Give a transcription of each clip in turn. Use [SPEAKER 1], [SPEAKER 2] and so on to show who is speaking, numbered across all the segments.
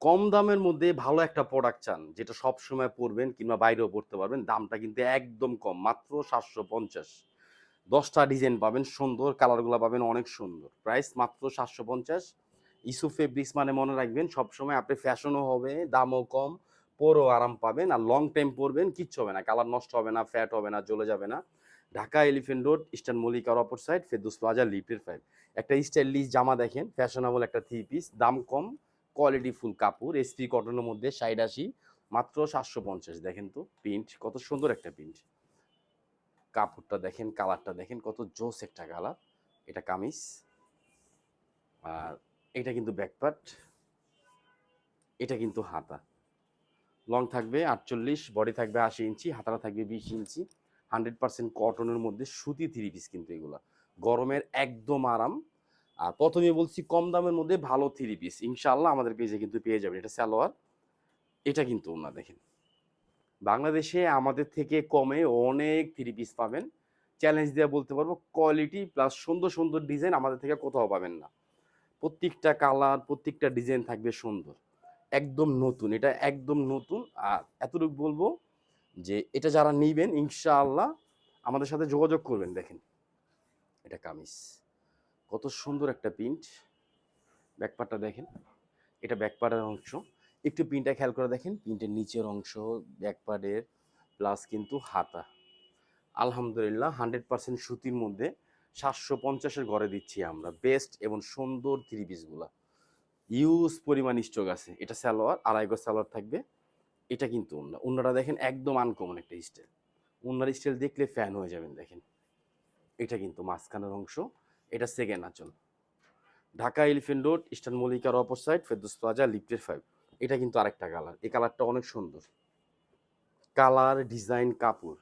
[SPEAKER 1] কম দামের মধ্যে ভালো একটা প্রোডাক্ট চান, যেটা সবসময় পরবেন কিংবা বাইরেও পড়তে পারবেন, দামটা কিন্তু একদম কম, মাত্র ৭৫০। ১০টা ডিজাইন পাবেন সুন্দর, কালারগুলো পাবেন অনেক সুন্দর। প্রাইস মাত্র ৭৫০। ইস্যু ফেব্রিক্স মানে মনে রাখবেন সবসময় আপনি ফ্যাশনও হবে, দামও কম, পরেও আরাম পাবেন, আর লং টাইম পরবেন কিচ্ছু হবে না, কালার নষ্ট হবে না, ফ্যাট হবে না, জ্বলে যাবে না। ঢাকা এলিফ্যান্ট রোড, ইস্টার্ন মল্লিকার অপর সাইড, ফেরদৌস প্লাজা, লিফটের 5। একটা স্টাইলিশ জামা দেখেন, ফ্যাশনেবল একটা থ্রি পিস, দাম কম, কোয়ালিটি ফুল কাপড়, এসপি কটনের মধ্যে ৬০-৮০, মাত্র ৭৫০। দেখেন তো প্রিন্ট কত সুন্দর একটা প্রিন্ট, কাপড়টা দেখেন, কালারটা দেখেন, কত জোস একটা কালার। এটা কামিজ, আর এটা কিন্তু ব্যাকপার্ট, এটা কিন্তু হাতা। লং থাকবে ৪৮, বডি থাকবে ৮০ ইঞ্চি, হাতাটা থাকবে ২০ ইঞ্চি। 100% কটনের মধ্যে সুতি থ্রি পিস কিন্তু এগুলা, গরমের একদম আরাম। আর প্রথমে বলছি কম দামের মধ্যে ভালো থ্রি পিস ইনশাআল্লাহ আমাদের পেজে কিন্তু পেয়ে যাবেন। এটা সালোয়ার, এটা কিন্তু ওন্না দেখেন। বাংলাদেশে আমাদের থেকে কমে অনেক থ্রি পিস পাবেন, চ্যালেঞ্জ দিয়ে বলতে পারবো, কোয়ালিটি প্লাস সুন্দর সুন্দর ডিজাইন আমাদের থেকে কোথাও পাবেন না। প্রত্যেকটা কালার, প্রত্যেকটা ডিজাইন থাকবে সুন্দর, একদম নতুন, এটা একদম নতুন। আর এতটুকু বলবো যে এটা যারা নিবেন ইনশাআল্লাহ আমাদের সাথে যোগাযোগ করবেন। দেখেন এটা কামিজ, কত সুন্দর একটা প্রিন্ট, ব্যাকপার্টটা দেখেন, এটা ব্যাকপার্টের অংশ, একটু প্রিন্টটা খেয়াল করে দেখেন, প্রিন্টের নিচের অংশ, ব্যাকপার্টের প্লাস কিন্তু হাতা। আলহামদুলিল্লাহ 100% সুতির মধ্যে ৭৫০-এর ঘরে দিচ্ছি আমরা বেস্ট এবং সুন্দর থ্রি পিসগুলা, ইউজ পরিমাণ স্টক আছে। এটা সালোয়ার, আড়াই গজ সালোয়ার থাকবে। এটা কিন্তু ওন্না, ওন্নাটা দেখেন একদম আনকমন একটা স্টাইল, ওন্নার স্টাইল দেখলে ফ্যান হয়ে যাবেন। দেখেন এটা কিন্তু মাঝখানের অংশ, এটা সেকেন্ড আঁচল। ঢাকা এলিফ্যান্ট রোড, ইস্টার্ন মল্লিকার অপর সাইড, ফেরদৌস প্লাজা, লিফটের 5। এটা কিন্তু আরেকটা কালার, এই কালারটা অনেক সুন্দর, কালার, ডিজাইন, কাপড়।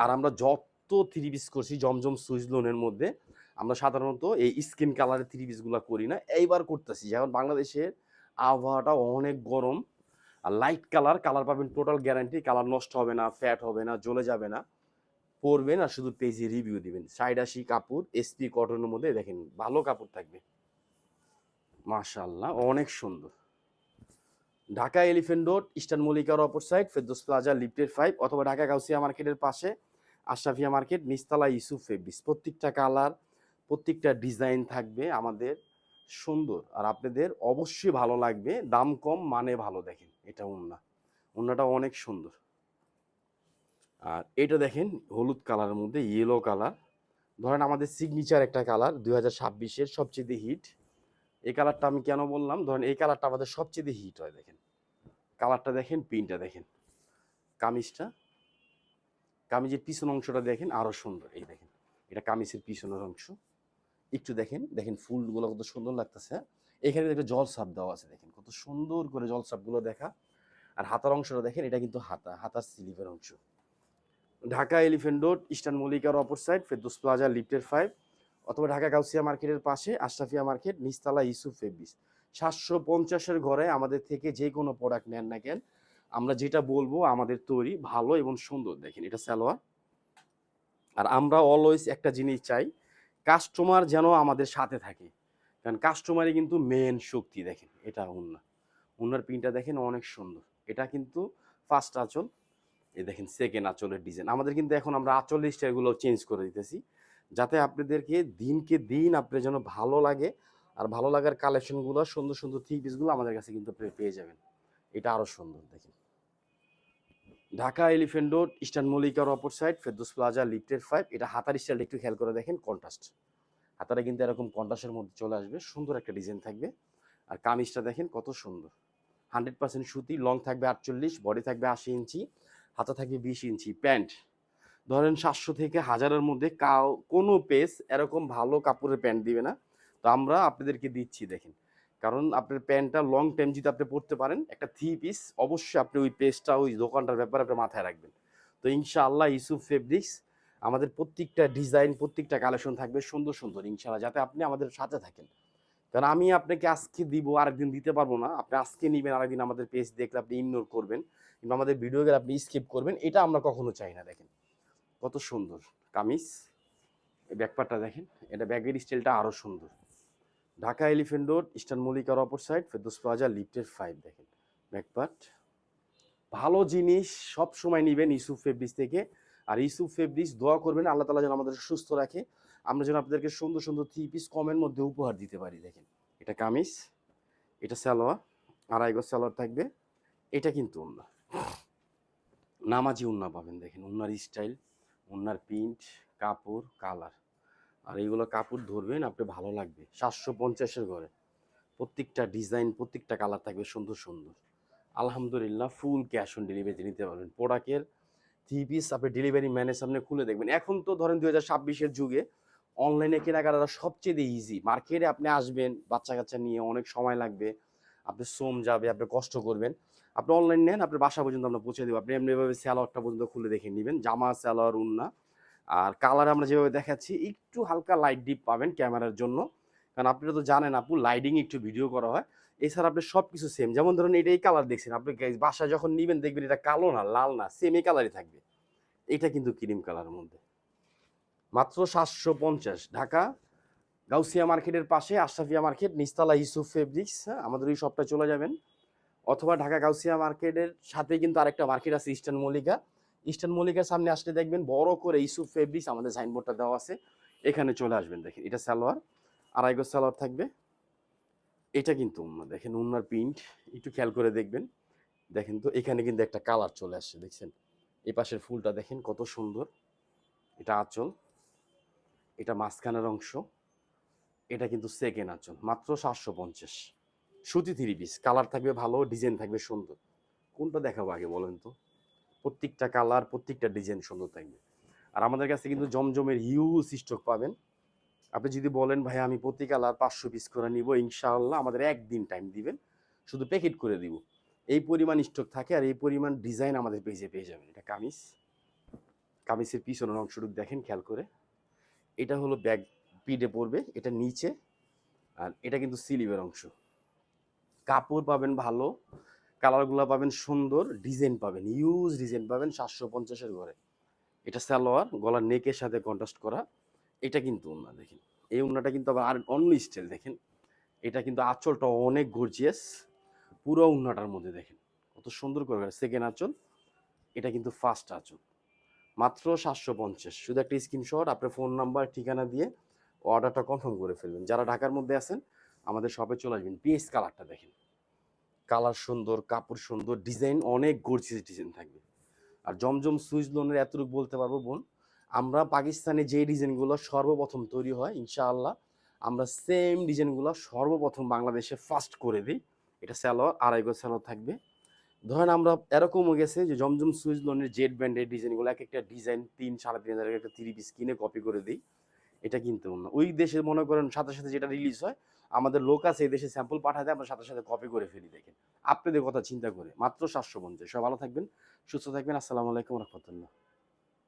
[SPEAKER 1] আর আমরা যত থ্রি পিস করছি জমজম সুইচ লোনের মধ্যে, আমরা সাধারণত এই স্কিন কালারের থ্রি পিসগুলো করি না, এইবার করতেছি। যেমন বাংলাদেশের আবহাওয়াটা অনেক গরম, আর লাইট কালার, কালার পাবেন টোটাল গ্যারান্টি, কালার নষ্ট হবে না, ফ্যাট হবে না, জ্বলে যাবে না, পরবেন আর শুধু পেজে রিভিউ দিবেন। ৮০-৮০ কাপড়, এসপি কটনের মধ্যে দেখেন, ভালো কাপড় থাকবে, মাশাআল্লাহ অনেক সুন্দর। ঢাকা এলিফ্যান্ট রোড, ইস্টার্ন মল্লিকার অপর সাইড, ফেরদৌস প্লাজা, লিফটের 5, অথবা ঢাকা গাউসিয়া মার্কেটের পাশে আশরাফিয়া মার্কেট, নিচতলা, ইউসুফ ফেব্রিক্স। প্রত্যেকটা কালার, প্রত্যেকটা ডিজাইন থাকবে আমাদের সুন্দর, আর আপনাদের অবশ্যই ভালো লাগবে, দাম কম মানে ভালো। দেখেন এটা ওন্না, ওন্নাটা অনেক সুন্দর। আর এটা দেখেন হলুদ কালারের মধ্যে ইয়েলো কালার, ধরেন আমাদের সিগনেচার একটা কালার, 2026-এর সবচেয়ে হিট। এই কালারটা আমি কেন বললাম, ধরেন এই কালারটা আমাদের সবচেয়ে হিট হয়। দেখেন কালারটা দেখেন, প্রিন্টটা দেখেন, কামিজটা, কামিজের পিছন অংশটা দেখেন আরো সুন্দর। এই দেখেন এটা কামিজের পিছনের অংশ, একটু দেখেন, দেখেন ফুলগুলো কত সুন্দর লাগতেছে। এখানে একটা জল সাপ দেওয়া আছে, দেখেন কত সুন্দর করে জল সাপগুলো দেখা। আর হাতার অংশটা দেখেন, এটা কিন্তু হাতা, হাতার স্লিভের অংশ। ঢাকা এলিফ্যান্ট রোড, ইস্টার্ন মল্লিকার অপর সাইড, ফেরদৌস প্লাজা, লিফটের 5, অথবা ঢাকা গাউসিয়া মার্কেটের পাশে আশরাফিয়া মার্কেট, নিচতলা, ইউসুফ ফেব্রিক্স। ৭৫০-এর ঘরে আমাদের থেকে যে কোনো প্রোডাক্ট নেন না কেন, আমরা যেটা বলবো আমাদের তৈরি ভালো এবং সুন্দর। দেখেন এটা সালোয়ার। আর আমরা অলওয়েজ একটা জিনিস চাই, কাস্টমার যেন আমাদের সাথে থাকে, কারণ কাস্টমারই কিন্তু মেন শক্তি। দেখেন এটা ওন্না, ওন্নার প্রিন্টটা দেখেন অনেক সুন্দর। এটা কিন্তু ফার্স্ট আঁচল, এই দেখেন সেকেন্ড আঁচলের ডিজাইন। আমাদের কিন্তু এখন আমরা আঁচলের স্টাইলগুলো চেঞ্জ করে দিতেছি, যাতে আপনাদেরকে দিনকে দিন আপনার যেন ভালো লাগে। আর ভালো লাগার কালেকশনগুলো, সুন্দর সুন্দর থ্রি পিসগুলো আমাদের কাছে কিন্তু আপনি পেয়ে যাবেন। এটা আরো সুন্দর দেখেন। ঢাকা এলিফ্যান্ট রোড, ইস্টার্ন মল্লিকার অপর সাইড, ফেরদৌস প্লাজা, লিফটের 5। এটা হাতার স্টাইলটা একটু খেয়াল করে দেখেন, কন্ট্রাস্ট, হাতাটা কিন্তু এরকম কন্ট্রাস্টের মধ্যে চলে আসবে, সুন্দর একটা ডিজাইন থাকবে। আর কামিজটা দেখেন কত সুন্দর, 100% সুতি, লং থাকবে 48, বডি থাকবে 80 ইঞ্চি, হাতা থাকবে 20 ইঞ্চি। প্যান্ট ধরেন 700 থেকে 1000-এর মধ্যে কোনো পেজ এরকম ভালো কাপড়ের প্যান্ট দিবে না, তো আমরা আপনাদেরকে দিচ্ছি। দেখেন, কারণ আপনার প্যান্টটা লং টাইম যদি আপনি পরতে পারেন, একটা থ্রি পিস, অবশ্যই আপনি ওই পেজটা, ওই দোকানটার ব্যাপারে আপনার মাথায় রাখবেন। তো ইনশাআল্লাহ ইউসুফ ফেব্রিক্স আমাদের প্রত্যেকটা ডিজাইন, প্রত্যেকটা কালেকশন থাকবে সুন্দর সুন্দর ইনশাআল্লাহ, যাতে আপনি আমাদের সাথে থাকেন। কারণ আমি আপনাকে আজকে দিব, আরেকদিন দিতে পারবো না। আপনি আজকে নিবেন, আরেকদিন আমাদের পেজ দেখলে আপনি ইগনোর করবেন, কিংবা আমাদের ভিডিওগুলো আপনি স্কিপ করবেন, এটা আমরা কখনো চাই না। দেখেন কত সুন্দর কামিজ, এই ব্যাকপার্টটা দেখেন, এটা ব্যাগের স্টাইলটা আরো সুন্দর। ঢাকা এলিফ্যান্ট রোড, ইস্টার্ন মল্লিকার অপর সাইড, ফেরদৌস প্লাজা, লিফটের 5। দেখেন ব্যাকপার্ট। ভালো জিনিস সব সময় নিবেন ইউসুফ ফেব্রিক্স থেকে। আর ইউসুফ ফেব্রিক্স দোয়া করবেন আল্লাহ তাআলা যেন আমাদের সুস্থ রাখে, আমরা যেন আপনাদেরকে সুন্দর সুন্দর 3 পিস কমের মধ্যে উপহার দিতে পারি। দেখেন এটা কামিজ, এটা সালোয়ার, আড়াই গজ সালোয়ার থাকবে। এটা কিন্তু ওন্না, নামাজি ওন্না পাবেন। দেখেন ওন্নার স্টাইল, ওন্নার প্রিন্ট, কাপড়, কালার। আর এইগুলো কাপড় ধরবেন আপনি ভালো লাগবে। 750-এর ঘরে প্রত্যেকটা ডিজাইন, প্রত্যেকটা কালার থাকবে সুন্দর সুন্দর। আলহামদুলিল্লাহ ফুল ক্যাশ অন ডেলিভারিতে নিতে পারবেন। প্রোডাক্টের 3 পিস আপনি ডেলিভারি ম্যানের সামনে খুলে দেখবেন। এখন তো ধরেন 2026-এর যুগে অনলাইনে কেনাকাটা সবচেয়ে ইজি। মার্কেটে আপনি আসবেন বাচ্চা কাচ্চা নিয়ে, অনেক সময় লাগবে, আপনার শ্রম যাবে, আপনি কষ্ট করবেন। আপনি অনলাইন নেন, আপনার বাসা পর্যন্ত আমরা পৌঁছে দেবো। আপনি এমনিভাবে সালোয়ারটা পর্যন্ত খুলে দেখে নেবেন, জামা সালোয়ার ওন্না। আর কালার আমরা যেভাবে দেখাচ্ছি একটু হালকা লাইট ডিপ পাবেন ক্যামেরার জন্য, কারণ আপনারা তো জানেন আপু লাইটিং একটু ভিডিও করা হয়। এছাড়া আপনি সব কিছু সেম, যেমন ধরুন এটা এই কালার দেখছেন, আপনি বাসায় যখন নিবেন দেখবেন এটা কালো না, লাল না, সেম এই কালারই থাকবে। এটা কিন্তু ক্রিম কালারের মধ্যে, মাত্র 750। ঢাকা গাউসিয়া মার্কেটের পাশে আশরাফিয়া মার্কেট, নিচতলা ইউসুফ ফেব্রিক্স। হ্যাঁ, আমাদের ওই শপটা চলে যাবেন। অথবা ঢাকা গাউসিয়া মার্কেটের সাথে কিন্তু আরেকটা মার্কেট আছে ইস্টার্ন মল্লিকা। ইস্টার্ন মল্লিকার সামনে আসলে দেখবেন বড় করে ইউসুফ ফেব্রিক্স আমাদের সাইনবোর্ডটা দেওয়া আছে, এখানে চলে আসবেন। দেখেন এটা সালোয়ার, আড়াই গজ সালোয়ার থাকবে। এটা কিন্তু ওন্না, দেখেন ওন্নার প্রিন্ট একটু খেয়াল করে দেখবেন। দেখেন তো এখানে কিন্তু একটা কালার চলে আসছে, দেখছেন? এই পাশের ফুলটা দেখেন কত সুন্দর। এটা আঁচল, এটা মাঝখানের অংশ, এটা কিন্তু সেকেন্ড আঁচল। মাত্র 750। সুতি 3 পিস, কালার থাকবে ভালো, ডিজাইন থাকবে সুন্দর। কোনটা দেখাবো আগে বলেন তো? প্রত্যেকটা কালার, প্রত্যেকটা ডিজাইন সুন্দর থাকবে। আর আমাদের কাছে কিন্তু জমজমের হিউজ স্টক পাবেন। আপনি যদি বলেন ভাই আমি প্রতি কালার 500 পিস করে নিব, ইনশাআল্লাহ আমাদের একদিন টাইম দিবেন, শুধু প্যাকেট করে দিব। এই পরিমাণ স্টক থাকে আর এই পরিমাণ ডিজাইন আমাদের পেজে পেয়ে যাবেন। এটা কামিজ, কামিজের পিছনের অংশটুকু দেখেন খেয়াল করে। এটা হলো ব্যাক পিডে পড়বে, এটা নিচে। আর এটা কিন্তু স্লিভের অংশ। কাপড় পাবেন ভালো, কালারগুলো পাবেন সুন্দর, ডিজাইন পাবেন হিউজ ডিজাইন পাবেন 750-এর ঘরে। এটা সালোয়ার, গলার নেকের সাথে কন্ট্রাস্ট করা। এটা কিন্তু ওন্না দেখেন, এই ওন্নাটা কিন্তু আবার আর অন্য স্টাইল দেখেন। এটা কিন্তু আঁচলটা অনেক গর্জিয়াস, পুরো ওন্নাটার মধ্যে দেখেন কত সুন্দর করে সেকেন্ড আঁচল। এটা কিন্তু ফার্স্ট আঁচল। মাত্র 750। শুধু একটা স্ক্রিনশট আপনার ফোন নাম্বার ঠিকানা দিয়ে অর্ডারটা কনফার্ম করে ফেলবেন। যারা ঢাকার মধ্যে আছেন আমাদের শপে চলে আসবেন। পিএস কালারটা দেখেন, কালার সুন্দর, কাপড় সুন্দর, ডিজাইন অনেক গর্জিয়াস ডিজাইন থাকবে। আর জমজম সুইচ লোনের এতটুকু বলতে পারবো বোন, আমরা পাকিস্তানে যে ডিজাইনগুলো সর্বপ্রথম তৈরি হয় ইনশাআল্লাহ আমরা সেম ডিজাইনগুলো সর্বপ্রথম বাংলাদেশে ফার্স্ট করে দিই। এটা সালোয়ার, আড়াই গজ সালোয়ার থাকবে। ধরেন আমরা এরকমও গেছে যে জমজম সুইচ লোনের জেড ব্র্যান্ডের ডিজাইনগুলো এক একটা ডিজাইন 3-3.5 হাজার একটা 3 পিস কিনে কপি করে দিই। এটা কিন্তু না, ওই দেশে মনে করেন সাথে সাথে যেটা রিলিজ হয় আমাদের লোক আছে এই দেশে স্যাম্পল পাঠাতে আমরা সাথে সাথে কপি করে ফেলি। দেখেন আপনাদের কথা চিন্তা করে মাত্র 750। সব ভালো থাকবেন, সুস্থ থাকবেন। আসসালামু আলাইকুম রহমতুল্লাহ।